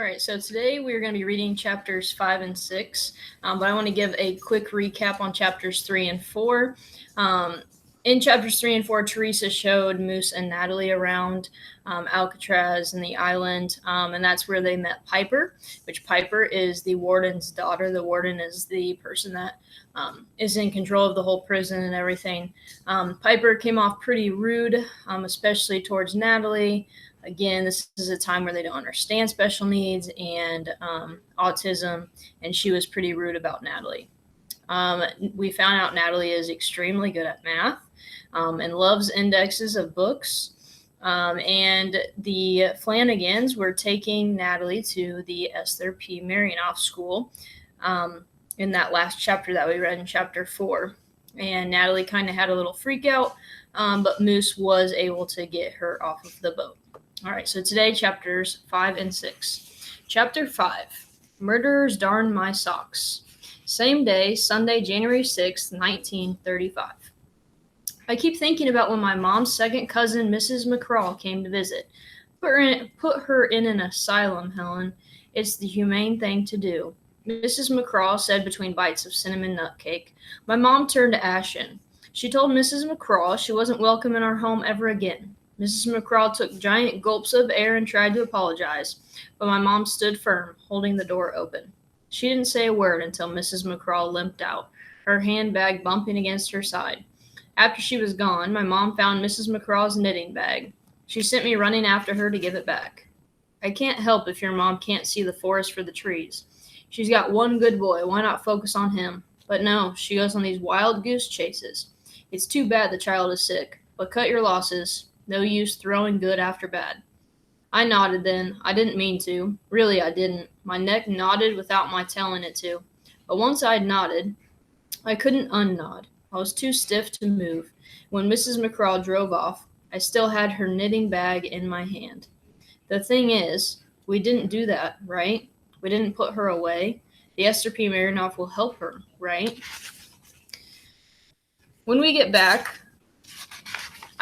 All right, so today we're going to be reading chapters 5 and 6, but I want to give a quick recap on chapters 3 and 4. In chapters 3 and 4, Teresa showed Moose and Natalie around Alcatraz and the island, and that's where they met Piper, which Piper is the warden's daughter. The warden is the person that is in control of the whole prison and everything. Piper came off pretty rude, especially towards Natalie. Again, this is a time where they don't understand special needs and autism, and she was pretty rude about Natalie. We found out Natalie is extremely good at math and loves indexes of books. And the Flanagans were taking Natalie to the Esther P. Marinoff School in that last chapter that we read in chapter 4. And Natalie kind of had a little freak out, but Moose was able to get her off of the boat. All right, so today, chapters 5 and 6. Chapter 5, Murderers Darn My Socks. Same day, Sunday, January 6th, 1935. I keep thinking about when my mom's second cousin, Mrs. McCraw, came to visit. Put her in an asylum, Helen. It's the humane thing to do. Mrs. McCraw said between bites of cinnamon nut cake. My mom turned ashen. She told Mrs. McCraw she wasn't welcome in our home ever again. Mrs. McCraw took giant gulps of air and tried to apologize, but my mom stood firm, holding the door open. She didn't say a word until Mrs. McCraw limped out, her handbag bumping against her side. After she was gone, my mom found Mrs. McCraw's knitting bag. She sent me running after her to give it back. I can't help if your mom can't see the forest for the trees. She's got one good boy, why not focus on him? But no, she goes on these wild goose chases. It's too bad the child is sick, but cut your losses. No use throwing good after bad. I nodded then. I didn't mean to. Really, I didn't. My neck nodded without my telling it to. But once I'd nodded, I couldn't unnod. I was too stiff to move. When Mrs. McCraw drove off, I still had her knitting bag in my hand. The thing is, we didn't do that, right? We didn't put her away. The Esther P. Marinoff will help her, right? When we get back,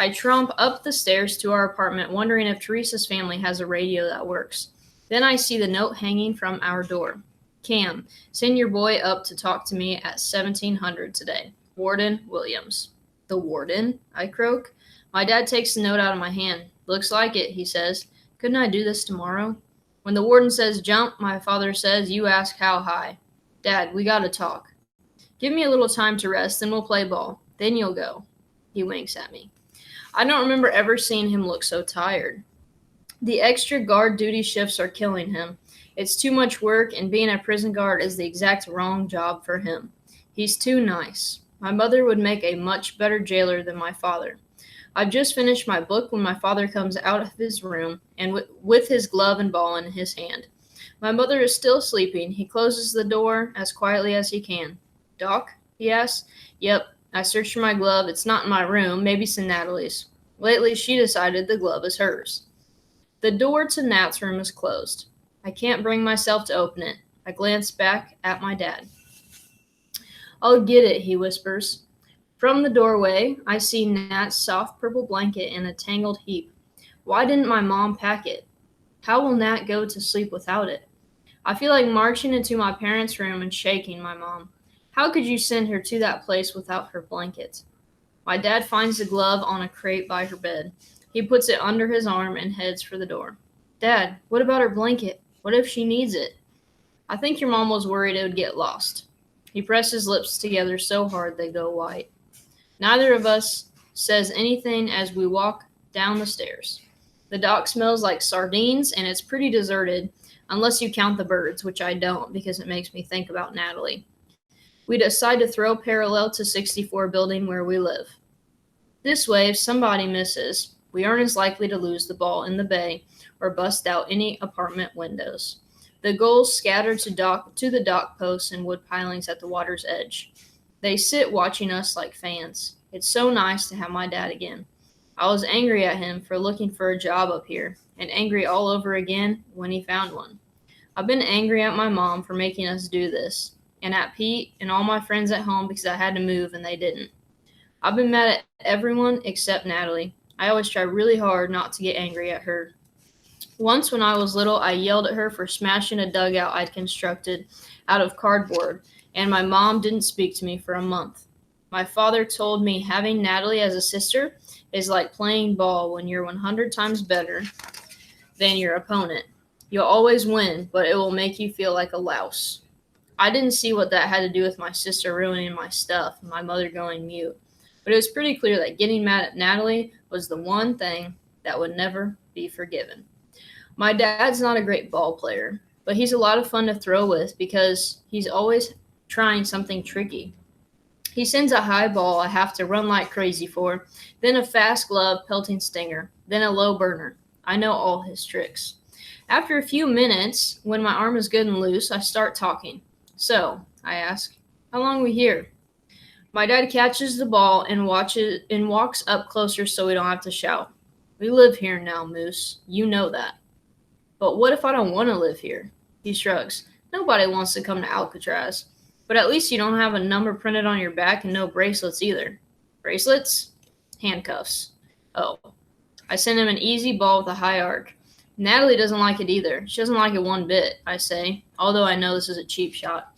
I tromp up the stairs to our apartment, wondering if Teresa's family has a radio that works. Then I see the note hanging from our door. Cam, send your boy up to talk to me at 1700 today. Warden Williams. The warden? I croak. My dad takes the note out of my hand. Looks like it, he says. Couldn't I do this tomorrow? When the warden says jump, my father says, you ask how high. Dad, we gotta talk. Give me a little time to rest, then we'll play ball. Then you'll go. He winks at me. I don't remember ever seeing him look so tired. The extra guard duty shifts are killing him. It's too much work, and being a prison guard is the exact wrong job for him. He's too nice. My mother would make a much better jailer than my father. I've just finished my book when my father comes out of his room and with his glove and ball in his hand. My mother is still sleeping. He closes the door as quietly as he can. Doc? He asks. Yep. I searched for my glove. It's not in my room. Maybe it's in Natalie's. Lately, she decided the glove is hers. The door to Nat's room is closed. I can't bring myself to open it. I glance back at my dad. I'll get it, he whispers. From the doorway, I see Nat's soft purple blanket in a tangled heap. Why didn't my mom pack it? How will Nat go to sleep without it? I feel like marching into my parents' room and shaking my mom. How could you send her to that place without her blanket? My dad finds the glove on a crate by her bed. He puts it under his arm and heads for the door. Dad, what about her blanket? What if she needs it? I think your mom was worried it would get lost. He presses lips together so hard they go white. Neither of us says anything as we walk down the stairs. The dock smells like sardines, and it's pretty deserted, unless you count the birds, which I don't because it makes me think about Natalie. We decide to throw parallel to 64 building where we live. This way, if somebody misses, we aren't as likely to lose the ball in the bay or bust out any apartment windows. The gulls scatter to the dock posts and wood pilings at the water's edge. They sit watching us like fans. It's so nice to have my dad again. I was angry at him for looking for a job up here, and angry all over again when he found one. I've been angry at my mom for making us do this, and at Pete and all my friends at home because I had to move and they didn't. I've been mad at everyone except Natalie. I always try really hard not to get angry at her. Once when I was little, I yelled at her for smashing a dugout I'd constructed out of cardboard, and my mom didn't speak to me for a month. My father told me having Natalie as a sister is like playing ball when you're 100 times better than your opponent. You'll always win, but it will make you feel like a louse. I didn't see what that had to do with my sister ruining my stuff and my mother going mute, but it was pretty clear that getting mad at Natalie was the one thing that would never be forgiven. My dad's not a great ball player, but he's a lot of fun to throw with because he's always trying something tricky. He sends a high ball I have to run like crazy for, then a fast glove pelting stinger, then a low burner. I know all his tricks. After a few minutes, when my arm is good and loose, I start talking. So, I ask, how long are we here? My dad catches the ball and walks up closer so we don't have to shout. We live here now, Moose. You know that. But what if I don't want to live here? He shrugs. Nobody wants to come to Alcatraz. But at least you don't have a number printed on your back and no bracelets either. Bracelets? Handcuffs. Oh. I send him an easy ball with a high arc. Natalie doesn't like it either. She doesn't like it one bit, I say, although I know this is a cheap shot.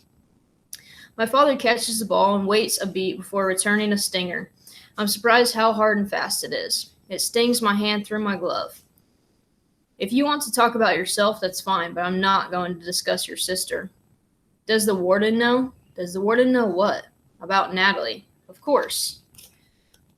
My father catches the ball and waits a beat before returning a stinger. I'm surprised how hard and fast it is. It stings my hand through my glove. If you want to talk about yourself, that's fine, but I'm not going to discuss your sister. Does the warden know? Does the warden know what? About Natalie. Of course.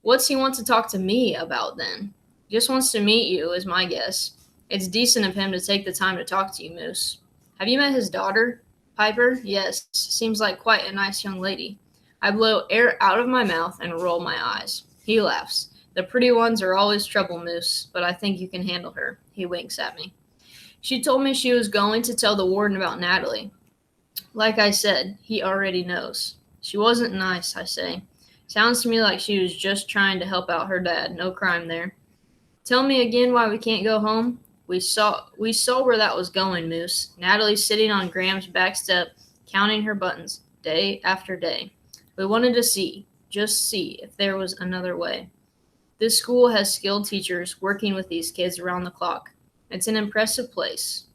What's he want to talk to me about then? He just wants to meet you, is my guess. It's decent of him to take the time to talk to you, Moose. Have you met his daughter? Piper? Yes, seems like quite a nice young lady. I blow air out of my mouth and roll my eyes. He laughs. The pretty ones are always trouble, Moose, but I think you can handle her. He winks at me. She told me she was going to tell the warden about Natalie. Like I said, he already knows. She wasn't nice, I say. Sounds to me like she was just trying to help out her dad. No crime there. Tell me again why we can't go home? We saw where that was going, Moose. Natalie's sitting on Graham's back step, counting her buttons, day after day. We wanted to just see, if there was another way. This school has skilled teachers working with these kids around the clock. It's an impressive place.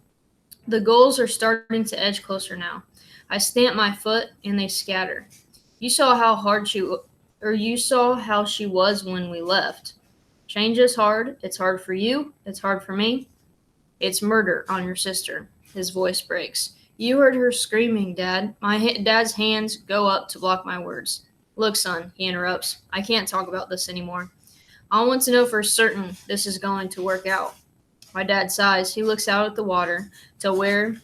The goals are starting to edge closer now. I stamp my foot and they scatter. You saw how she was when we left. Change is hard. It's hard for you. It's hard for me. It's murder on your sister. His voice breaks. You heard her screaming, Dad. My dad's hands go up to block my words. Look, son, he interrupts. I can't talk about this anymore. I want to know for certain this is going to work out. My dad sighs. He looks out at the water to where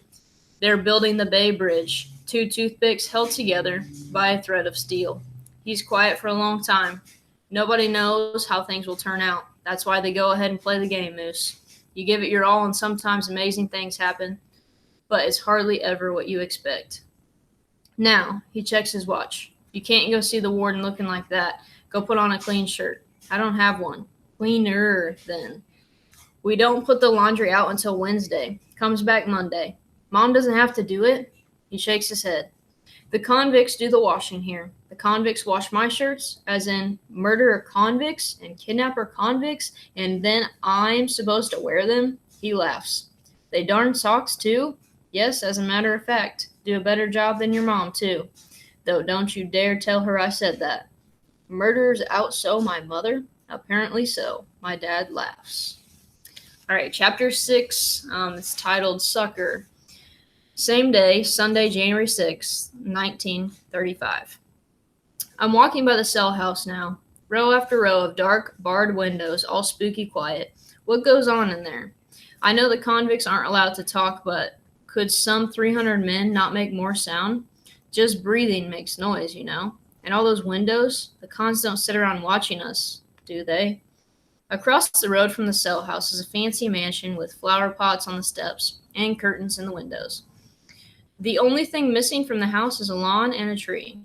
they're building the Bay Bridge, two toothpicks held together by a thread of steel. He's quiet for a long time. Nobody knows how things will turn out. That's why they go ahead and play the game, Moose. You give it your all and sometimes amazing things happen, but it's hardly ever what you expect. Now, he checks his watch. You can't go see the warden looking like that. Go put on a clean shirt. I don't have one. Cleaner, then. We don't put the laundry out until Wednesday. Comes back Monday. Mom doesn't have to do it? He shakes his head. The convicts do the washing here. The convicts wash my shirts, as in murderer convicts and kidnapper convicts, and then I'm supposed to wear them? He laughs. They darn socks, too? Yes, as a matter of fact. Do a better job than your mom, too. Though don't you dare tell her I said that. Murderers outsew my mother? Apparently so. My dad laughs. All right, chapter 6. It's titled Sucker. Same day, Sunday, January 6th, 1935. I'm walking by the cell house now. Row after row of dark, barred windows, all spooky quiet. What goes on in there? I know the convicts aren't allowed to talk, but could some 300 men not make more sound? Just breathing makes noise, you know. And all those windows, the cons don't sit around watching us, do they? Across the road from the cell house is a fancy mansion with flower pots on the steps and curtains in the windows. The only thing missing from the house is a lawn and a tree.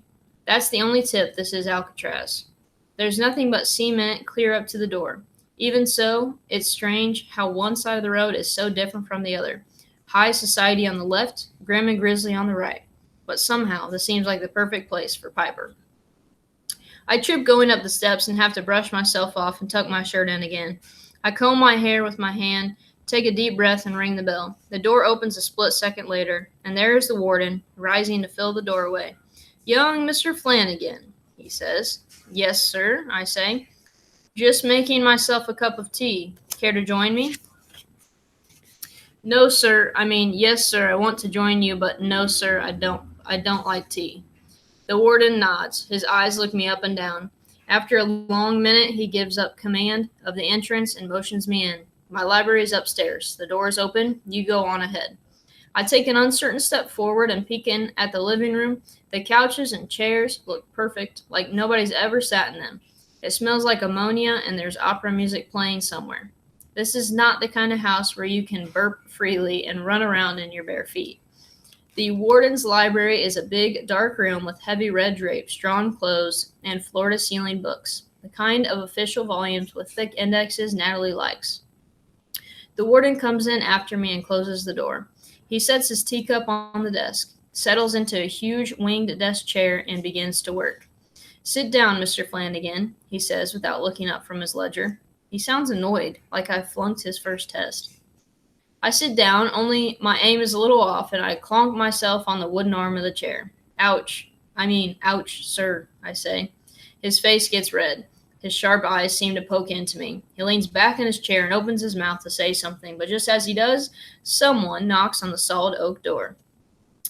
That's the only tip this is Alcatraz. There's nothing but cement clear up to the door. Even so, it's strange how one side of the road is so different from the other. High society on the left, grim and grisly on the right. But somehow, this seems like the perfect place for Piper. I trip going up the steps and have to brush myself off and tuck my shirt in again. I comb my hair with my hand, take a deep breath and ring the bell. The door opens a split second later, and there is the warden, rising to fill the doorway. "Young Mr. Flanagan," he says. "Yes, sir," I say. "Just making myself a cup of tea. Care to join me?" "No, sir. Yes, sir, I want to join you, but no, sir, I don't. I don't like tea." The warden nods. His eyes look me up and down. After a long minute, he gives up command of the entrance and motions me in. "My library is upstairs. The door is open. You go on ahead." I take an uncertain step forward and peek in at the living room. The couches and chairs look perfect, like nobody's ever sat in them. It smells like ammonia, and there's opera music playing somewhere. This is not the kind of house where you can burp freely and run around in your bare feet. The warden's library is a big, dark room with heavy red drapes, drawn clothes, and floor-to-ceiling books, the kind of official volumes with thick indexes Natalie likes. The warden comes in after me and closes the door. He sets his teacup on the desk, settles into a huge winged desk chair, and begins to work. "Sit down, Mr. Flanagan," he says without looking up from his ledger. He sounds annoyed, like I flunked his first test. I sit down, only my aim is a little off, and I clonk myself on the wooden arm of the chair. "Ouch. Ouch, sir," I say. His face gets red. His sharp eyes seem to poke into me. He leans back in his chair and opens his mouth to say something, but just as he does, someone knocks on the solid oak door.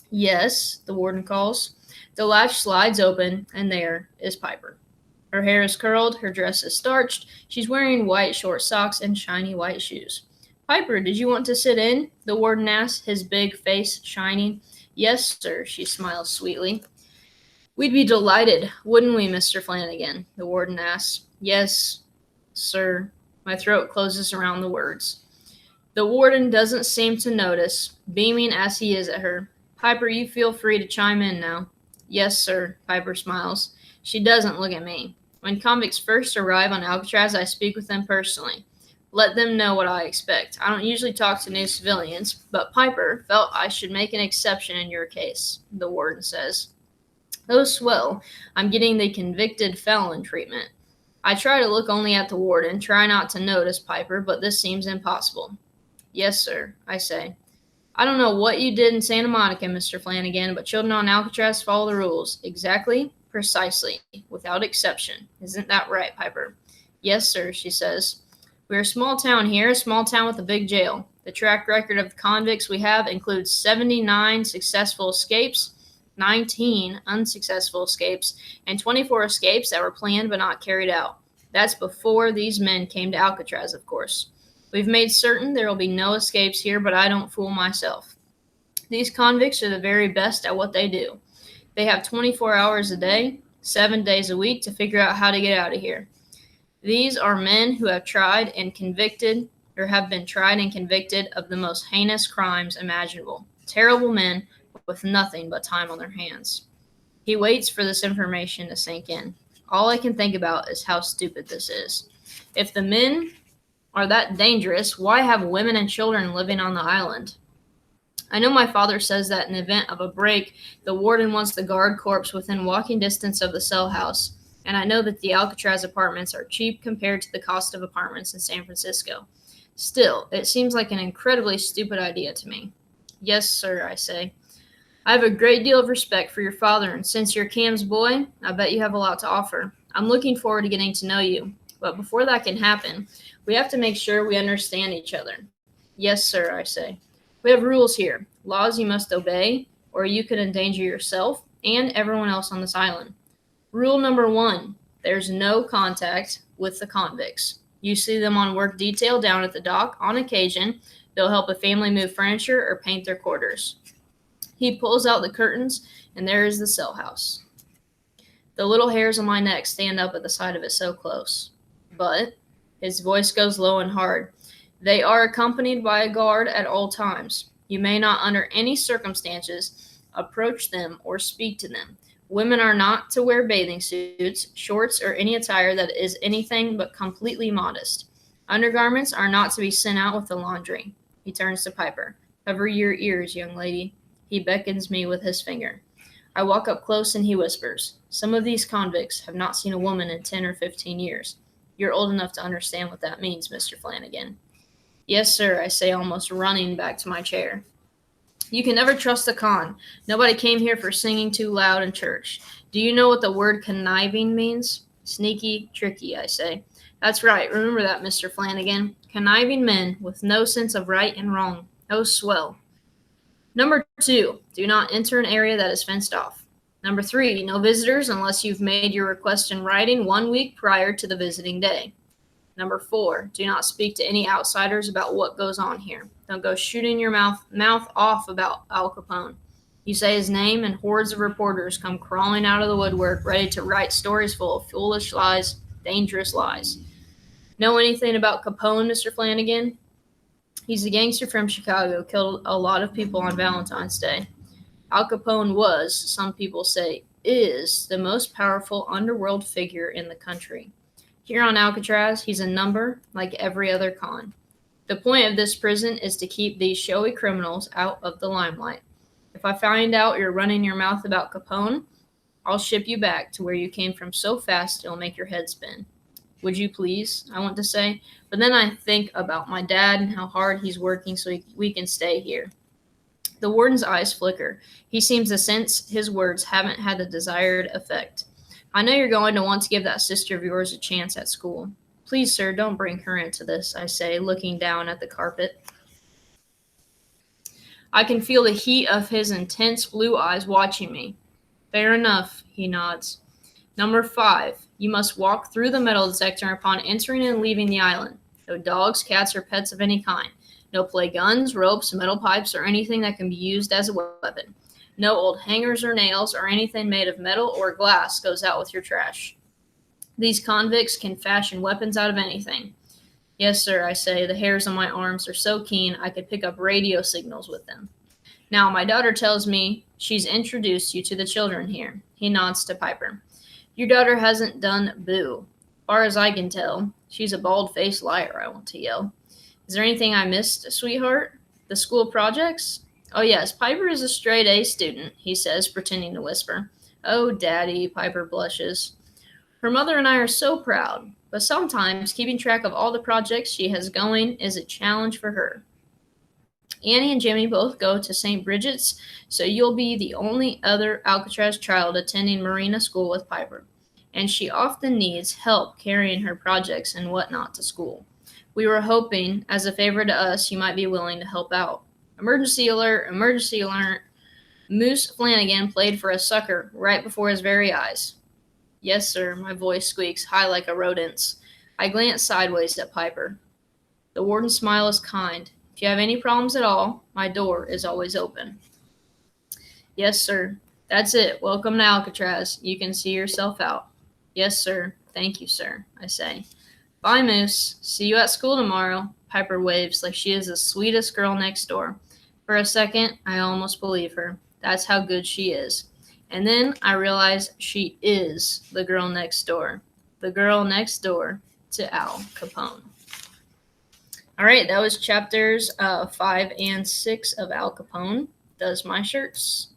"Yes," the warden calls. The latch slides open, and there is Piper. Her hair is curled, her dress is starched, she's wearing white short socks and shiny white shoes. "Piper, did you want to sit in?" the warden asks, his big face shining. "Yes, sir," she smiles sweetly. "We'd be delighted, wouldn't we, Mr. Flanagan?" the warden asks. "Yes, sir." My throat closes around the words. The warden doesn't seem to notice, beaming as he is at her. "Piper, you feel free to chime in now." "Yes, sir," Piper smiles. She doesn't look at me. When convicts first arrive on Alcatraz, I speak with them personally. Let them know what I expect. I don't usually talk to new civilians, but Piper felt I should make an exception in your case, the warden says. "Oh, swell. I'm getting the convicted felon treatment." I try to look only at the warden, try not to notice Piper, but this seems impossible. "Yes, sir," I say. "I don't know what you did in Santa Monica, Mr. Flanagan, but children on Alcatraz follow the rules. Exactly, precisely, without exception. Isn't that right, Piper?" "Yes, sir," she says. "We're a small town here, a small town with a big jail. The track record of the convicts we have includes 79 successful escapes, 19 unsuccessful escapes, and 24 escapes that were planned but not carried out. That's before these men came to Alcatraz, of course. We've made certain there will be no escapes here, but I don't fool myself. These convicts are the very best at what they do. They have 24 hours a day, 7 days a week to figure out how to get out of here. These are men who have tried and convicted, or have been tried and convicted of the most heinous crimes imaginable. Terrible men with nothing but time on their hands." He waits for this information to sink in. All I can think about is how stupid this is. If the men are that dangerous, why have women and children living on the island? I know my father says that in the event of a break, the warden wants the guard corps within walking distance of the cell house, and I know that the Alcatraz apartments are cheap compared to the cost of apartments in San Francisco. Still, it seems like an incredibly stupid idea to me. "Yes, sir," I say. "I have a great deal of respect for your father, and since you're Cam's boy, I bet you have a lot to offer. I'm looking forward to getting to know you. But before that can happen, we have to make sure we understand each other." "Yes, sir," I say. "We have rules here, laws you must obey, or you could endanger yourself and everyone else on this island. Rule number 1, there's no contact with the convicts. You see them on work detail down at the dock. On occasion, they'll help a family move furniture or paint their quarters." He pulls out the curtains, and there is the cell house. The little hairs on my neck stand up at the sight of it so close. But, his voice goes low and hard, they are accompanied by a guard at all times. You may not under any circumstances approach them or speak to them. Women are not to wear bathing suits, shorts, or any attire that is anything but completely modest. Undergarments are not to be sent out with the laundry. He turns to Piper. "Cover your ears, young lady." He beckons me with his finger. I walk up close and he whispers, "Some of these convicts have not seen a woman in 10 or 15 years. You're old enough to understand what that means, Mr. Flanagan." Yes, sir, I say, almost running back to my chair. You can never trust a con. Nobody came here for singing too loud in church. Do you know what the word conniving means? Sneaky, tricky, I say. That's right, remember that, Mr. Flanagan. Conniving men with no sense of right and wrong. Oh, swell. Number 2, do not enter an area that is fenced off. Number 3, no visitors unless you've made your request in writing 1 week prior to the visiting day. Number 4, do not speak to any outsiders about what goes on here. Don't go shooting your mouth off about Al Capone. You say his name and hordes of reporters come crawling out of the woodwork ready to write stories full of foolish lies, dangerous lies. Know anything about Capone, Mr. Flanagan? He's a gangster from Chicago, killed a lot of people on Valentine's Day. Al Capone was, some people say, is the most powerful underworld figure in the country. Here on Alcatraz, he's a number like every other con. The point of this prison is to keep these showy criminals out of the limelight. If I find out you're running your mouth about Capone, I'll ship you back to where you came from so fast it'll make your head spin. Would you please? I want to say. But then I think about my dad and how hard he's working so we can stay here. The warden's eyes flicker. He seems to sense his words haven't had the desired effect. I know you're going to want to give that sister of yours a chance at school. Please, sir, don't bring her into this, I say, looking down at the carpet. I can feel the heat of his intense blue eyes watching me. Fair enough, he nods. Number 5, you must walk through the metal detector upon entering and leaving the island. No dogs, cats, or pets of any kind. No play guns, ropes, metal pipes, or anything that can be used as a weapon. No old hangers or nails or anything made of metal or glass goes out with your trash. These convicts can fashion weapons out of anything. Yes, sir, I say. The hairs on my arms are so keen I could pick up radio signals with them. Now, my daughter tells me she's introduced you to the children here. He nods to Piper. Your daughter hasn't done boo. Far as I can tell, she's a bald-faced liar, I want to yell. Is there anything I missed, sweetheart? The school projects? Oh, yes, Piper is a straight-A student, he says, pretending to whisper. Oh, Daddy, Piper blushes. Her mother and I are so proud, but sometimes keeping track of all the projects she has going is a challenge for her. Annie and Jimmy both go to St. Bridget's, so you'll be the only other Alcatraz child attending Marina School with Piper, and she often needs help carrying her projects and whatnot to school. We were hoping, as a favor to us, you might be willing to help out. Emergency alert, emergency alert. Moose Flanagan played for a sucker right before his very eyes. Yes, sir, my voice squeaks high like a rodent's. I glance sideways at Piper. The warden's smile is kind. If you have any problems at all, my door is always open. Yes, sir. That's it. Welcome to Alcatraz. You can see yourself out. Yes, sir. Thank you, sir, I say. Bye, Moose. See you at school tomorrow. Piper waves like she is the sweetest girl next door. For a second, I almost believe her. That's how good she is. And then I realize she is the girl next door. The girl next door to Al Capone. All right, that was chapters 5 and 6 of Al Capone Does My Shirts.